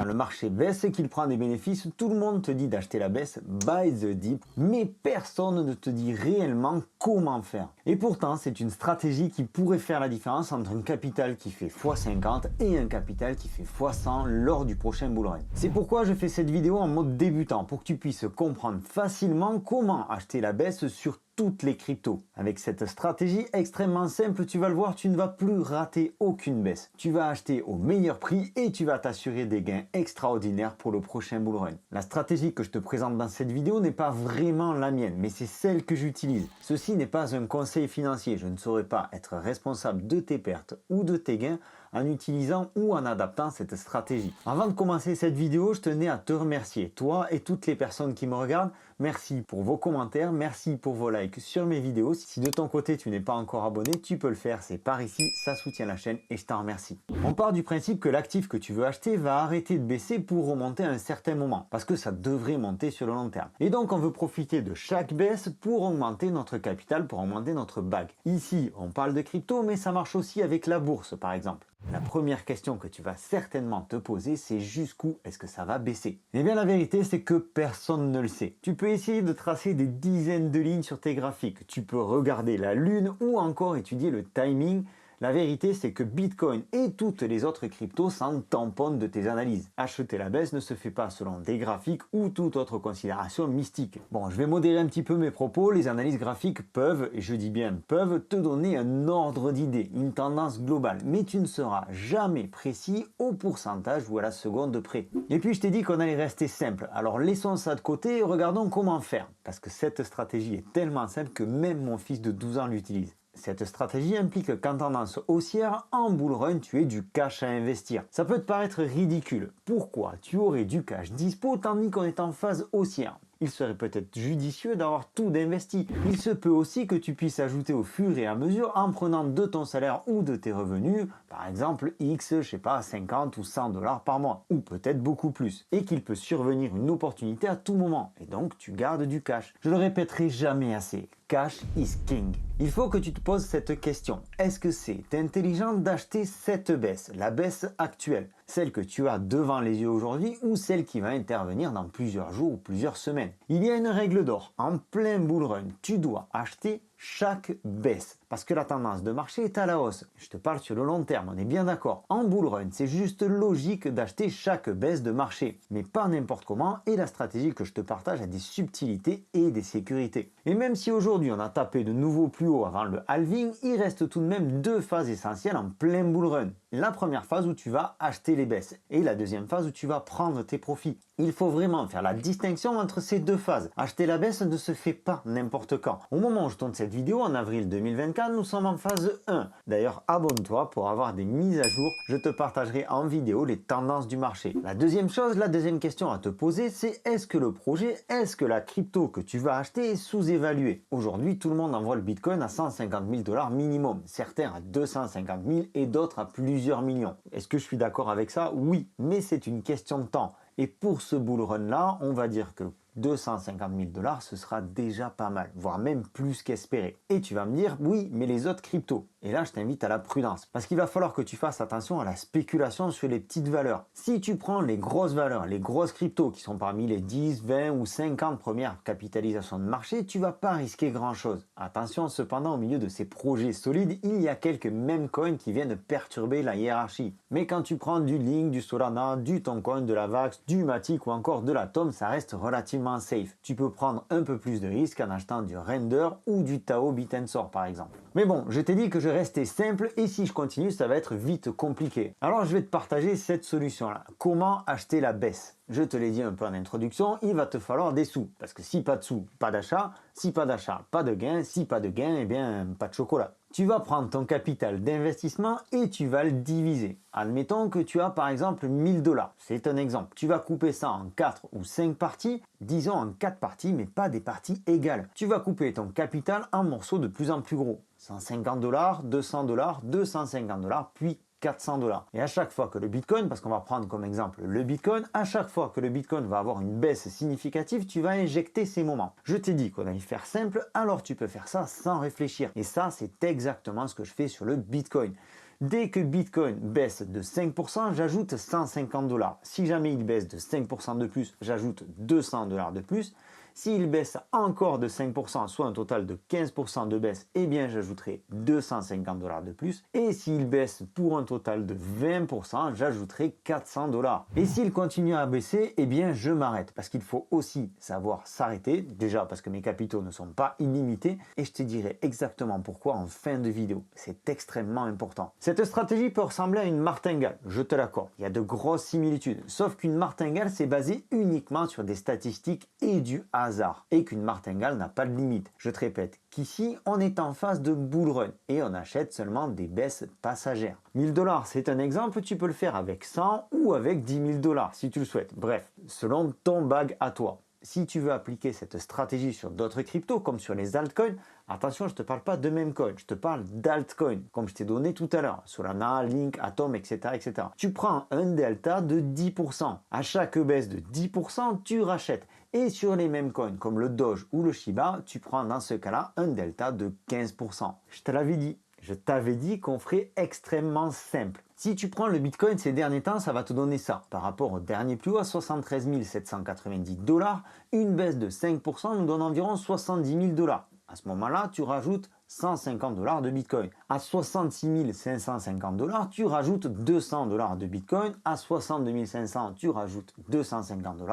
le marché baisse et qu'il prend des bénéfices, tout le monde te dit d'acheter la baisse, buy the dip, mais personne ne te dit réellement comment faire. Et pourtant, c'est une stratégie qui pourrait faire la différence entre un capital qui fait x50 et un capital qui fait x100 lors du prochain bull run. C'est pourquoi je fais cette vidéo en mode débutant, pour que tu puisses comprendre facilement comment acheter la baisse sur toutes les cryptos. Avec cette stratégie extrêmement simple, tu vas le voir, tu ne vas plus rater aucune baisse. Tu vas acheter au meilleur prix et tu vas t'assurer des gains extraordinaires pour le prochain bull run. La stratégie que je te présente dans cette vidéo n'est pas vraiment la mienne, mais c'est celle que j'utilise. Ceci n'est pas un conseil financier, je ne saurais pas être responsable de tes pertes ou de tes gains en utilisant ou en adaptant cette stratégie. Avant de commencer cette vidéo, je tenais à te remercier, toi et toutes les personnes qui me regardent. Merci pour vos commentaires, merci pour vos likes sur mes vidéos. Si de ton côté tu n'es pas encore abonné, tu peux le faire, c'est par ici, ça soutient la chaîne et je t'en remercie. On part du principe que l'actif que tu veux acheter va arrêter de baisser pour remonter à un certain moment, parce que ça devrait monter sur le long terme. Et donc on veut profiter de chaque baisse pour augmenter notre capital, pour augmenter notre bague. Ici, on parle de crypto, mais ça marche aussi avec la bourse par exemple. La première question que tu vas certainement te poser, c'est jusqu'où est-ce que ça va baisser? Eh bien la vérité, c'est que personne ne le sait. Tu peux essayer de tracer des dizaines de lignes sur tes graphiques, tu peux regarder la lune ou encore étudier le timing. La vérité, c'est que Bitcoin et toutes les autres cryptos s'en tamponnent de tes analyses. Acheter la baisse ne se fait pas selon des graphiques ou toute autre considération mystique. Bon, je vais modérer un petit peu mes propos. Les analyses graphiques peuvent, et je dis bien peuvent, te donner un ordre d'idée, une tendance globale. Mais tu ne seras jamais précis au pourcentage ou à la seconde près. Et puis, je t'ai dit qu'on allait rester simple. Alors, laissons ça de côté et regardons comment faire. Parce que cette stratégie est tellement simple que même mon fils de 12 ans l'utilise. Cette stratégie implique qu'en tendance haussière, en bull run, tu aies du cash à investir. Ça peut te paraître ridicule. Pourquoi tu aurais du cash dispo tandis qu'on est en phase haussière? Il serait peut-être judicieux d'avoir tout d'investi. Il se peut aussi que tu puisses ajouter au fur et à mesure en prenant de ton salaire ou de tes revenus, par exemple X, je sais pas, 50 ou 100 dollars par mois, ou peut-être beaucoup plus, et qu'il peut survenir une opportunité à tout moment, et donc tu gardes du cash. Je le répéterai jamais assez, cash is king. Il faut que tu te poses cette question. Est-ce que c'est intelligent d'acheter cette baisse, la baisse actuelle, celle que tu as devant les yeux aujourd'hui ou celle qui va intervenir dans plusieurs jours ou plusieurs semaines? Il y a une règle d'or. En plein bull run, tu dois acheter chaque baisse parce que la tendance de marché est à la hausse. Je te parle sur le long terme, on est bien d'accord. En bull run, c'est juste logique d'acheter chaque baisse de marché, mais pas n'importe comment, et la stratégie que je te partage a des subtilités et des sécurités. Et même si aujourd'hui on a tapé de nouveau plus haut avant le halving, il reste tout de même deux phases essentielles en plein bull run. La première phase où tu vas acheter les baisses et la deuxième phase où tu vas prendre tes profits. Il faut vraiment faire la distinction entre ces deux phases. Acheter la baisse ne se fait pas n'importe quand. Au moment où je tourne cette vidéo, en avril 2024, nous sommes en phase 1. D'ailleurs, abonne-toi pour avoir des mises à jour. Je te partagerai en vidéo les tendances du marché. La deuxième question à te poser, c'est est-ce que le projet, est-ce que la crypto que tu vas acheter est sous-évaluée? Aujourd'hui, tout le monde envoie le Bitcoin à 150 000 dollars minimum. Certains à 250 000 et d'autres à plusieurs millions. Est-ce que je suis d'accord avec ça? Oui, mais c'est une question de temps. Et pour ce bull run là, on va dire que 250 000 dollars, ce sera déjà pas mal, voire même plus qu'espéré. Et tu vas me dire, oui, mais les autres cryptos. Et là, je t'invite à la prudence, parce qu'il va falloir que tu fasses attention à la spéculation sur les petites valeurs. Si tu prends les grosses valeurs, les grosses cryptos, qui sont parmi les 10, 20 ou 50 premières capitalisations de marché, tu vas pas risquer grand-chose. Attention cependant, au milieu de ces projets solides, il y a quelques meme coins qui viennent perturber la hiérarchie. Mais quand tu prends du Link, du Solana, du Toncoin, de la Vax, du Matic ou encore de l'Atom, ça reste relativement safe. Tu peux prendre un peu plus de risques en achetant du Render ou du Tao Bitensor par exemple. Mais bon, je t'ai dit que je restais simple et si je continue, ça va être vite compliqué. Alors je vais te partager cette solution-là. Comment acheter la baisse? Je te l'ai dit un peu en introduction, il va te falloir des sous. Parce que si pas de sous, pas d'achat. Si pas d'achat, pas de gain. Si pas de gain, eh bien, pas de chocolat. Tu vas prendre ton capital d'investissement et tu vas le diviser. Admettons que tu as par exemple 1000 dollars. C'est un exemple. Tu vas couper ça en 4 ou 5 parties. Disons en 4 parties, mais pas des parties égales. Tu vas couper ton capital en morceaux de plus en plus gros. 150 dollars, 200 dollars, 250 dollars, puis 400 dollars. Et à chaque fois que le Bitcoin, parce qu'on va prendre comme exemple le Bitcoin, à chaque fois que le Bitcoin va avoir une baisse significative, tu vas injecter ces moments. Je t'ai dit qu'on allait faire simple, alors tu peux faire ça sans réfléchir. Et ça, c'est exactement ce que je fais sur le Bitcoin. Dès que Bitcoin baisse de 5%, j'ajoute 150 $. Si jamais il baisse de 5% de plus, j'ajoute 200 $ de plus. S'il baisse encore de 5%, soit un total de 15% de baisse, eh bien j'ajouterai 250 $ de plus. Et s'il baisse pour un total de 20%, j'ajouterai 400 $. Et s'il continue à baisser, eh bien je m'arrête. Parce qu'il faut aussi savoir s'arrêter. Déjà parce que mes capitaux ne sont pas illimités. Et je te dirai exactement pourquoi en fin de vidéo. C'est extrêmement important. Cette stratégie peut ressembler à une martingale, je te l'accorde. Il y a de grosses similitudes. Sauf qu'une martingale, c'est basé uniquement sur des statistiques et du hasard. Et qu'une martingale n'a pas de limite. Je te répète qu'ici, on est en phase de bull run et on achète seulement des baisses passagères. 1000 $, c'est un exemple, tu peux le faire avec 100 ou avec 10 000 $ si tu le souhaites. Bref, selon ton bag à toi. Si tu veux appliquer cette stratégie sur d'autres cryptos, comme sur les altcoins, attention, je ne te parle pas de même coin, je te parle d'altcoin, comme je t'ai donné tout à l'heure, Solana, Link, Atom, etc., etc. Tu prends un delta de 10%. À chaque baisse de 10%, tu rachètes. Et sur les mêmes coins, comme le Doge ou le Shiba, tu prends dans ce cas-là un delta de 15%. Je te l'avais dit. Je t'avais dit qu'on ferait extrêmement simple. Si tu prends le Bitcoin ces derniers temps, ça va te donner ça. Par rapport au dernier plus haut à 73 790 $, une baisse de 5% nous donne environ 70 000 $. À ce moment-là, tu rajoutes 150 $ de Bitcoin. À 66 550 $, tu rajoutes 200 $ de Bitcoin. À 62 500, tu rajoutes 250 $.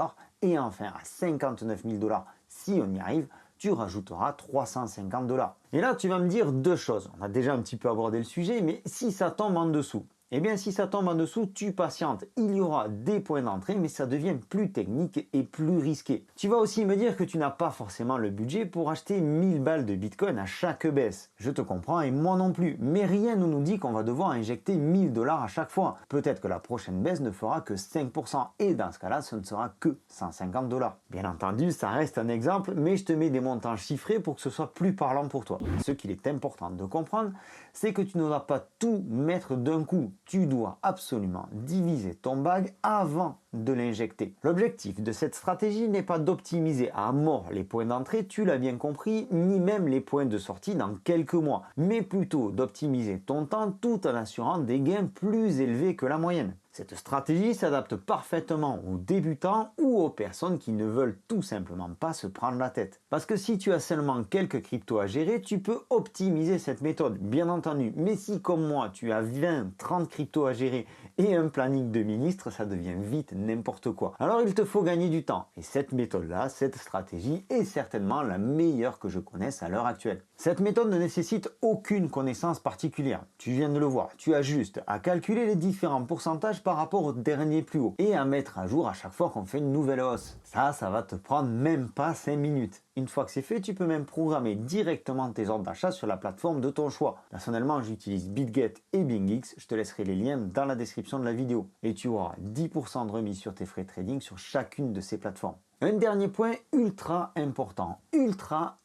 Et enfin, à 59 000 $, si on y arrive, tu rajouteras 350 $. Et là, tu vas me dire deux choses. On a déjà un petit peu abordé le sujet, mais si ça tombe en dessous, eh bien, si ça tombe en dessous, tu patientes. Il y aura des points d'entrée, mais ça devient plus technique et plus risqué. Tu vas aussi me dire que tu n'as pas forcément le budget pour acheter 1000 balles de Bitcoin à chaque baisse. Je te comprends et moi non plus. Mais rien ne nous dit qu'on va devoir injecter 1000 $ à chaque fois. Peut-être que la prochaine baisse ne fera que 5% et dans ce cas-là, ce ne sera que 150 $. Bien entendu, ça reste un exemple, mais je te mets des montants chiffrés pour que ce soit plus parlant pour toi. Ce qu'il est important de comprendre, c'est que tu ne dois pas tout mettre d'un coup. Tu dois absolument diviser ton bag avant de l'injecter. L'objectif de cette stratégie n'est pas d'optimiser à mort les points d'entrée, tu l'as bien compris, ni même les points de sortie dans quelques mois, mais plutôt d'optimiser ton temps tout en assurant des gains plus élevés que la moyenne. Cette stratégie s'adapte parfaitement aux débutants ou aux personnes qui ne veulent tout simplement pas se prendre la tête. Parce que si tu as seulement quelques cryptos à gérer, tu peux optimiser cette méthode, bien entendu. Mais si comme moi, tu as 20, 30 cryptos à gérer et un planning de ministre, ça devient vite n'importe quoi. Alors il te faut gagner du temps. Et cette méthode-là, cette stratégie est certainement la meilleure que je connaisse à l'heure actuelle. Cette méthode ne nécessite aucune connaissance particulière. Tu viens de le voir. Tu as juste à calculer les différents pourcentages par rapport au dernier plus haut et à mettre à jour à chaque fois qu'on fait une nouvelle hausse. Ça va te prendre même pas 5 minutes. Une fois que c'est fait, tu peux même programmer directement tes ordres d'achat sur la plateforme de ton choix. Personnellement, j'utilise BitGet et BingX. Je te laisserai les liens dans la description de la vidéo. Et tu auras 10% de remise sur tes frais de trading sur chacune de ces plateformes. Un dernier point ultra important. Ultra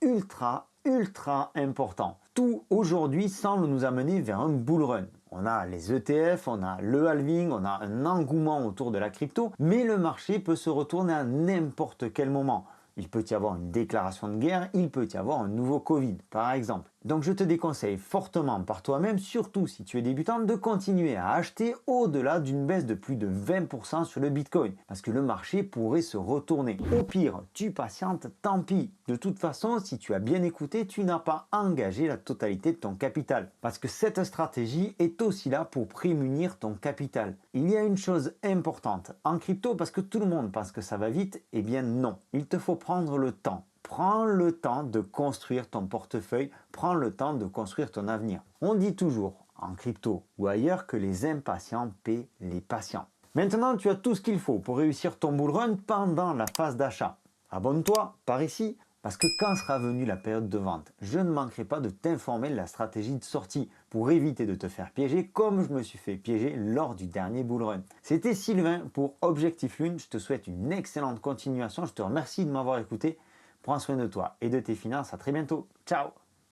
important. Tout aujourd'hui semble nous amener vers un bull run. On a les ETF, on a le halving, on a un engouement autour de la crypto, mais le marché peut se retourner à n'importe quel moment. Il peut y avoir une déclaration de guerre, il peut y avoir un nouveau Covid, par exemple. Donc je te déconseille fortement par toi-même, surtout si tu es débutant, de continuer à acheter au-delà d'une baisse de plus de 20% sur le Bitcoin, parce que le marché pourrait se retourner. Au pire, tu patientes, tant pis. De toute façon, si tu as bien écouté, tu n'as pas engagé la totalité de ton capital, parce que cette stratégie est aussi là pour prémunir ton capital. Il y a une chose importante en crypto, parce que tout le monde pense que ça va vite, eh bien non. Il te faut prendre le temps. Prends le temps de construire ton portefeuille, prends le temps de construire ton avenir. On dit toujours, en crypto ou ailleurs, que les impatients paient les patients. Maintenant, tu as tout ce qu'il faut pour réussir ton bull run pendant la phase d'achat. Abonne-toi par ici, parce que quand sera venue la période de vente, je ne manquerai pas de t'informer de la stratégie de sortie pour éviter de te faire piéger comme je me suis fait piéger lors du dernier bull run. C'était Sylvain pour Objectif Lune, je te souhaite une excellente continuation, je te remercie de m'avoir écouté. Prends soin de toi et de tes finances. À très bientôt. Ciao!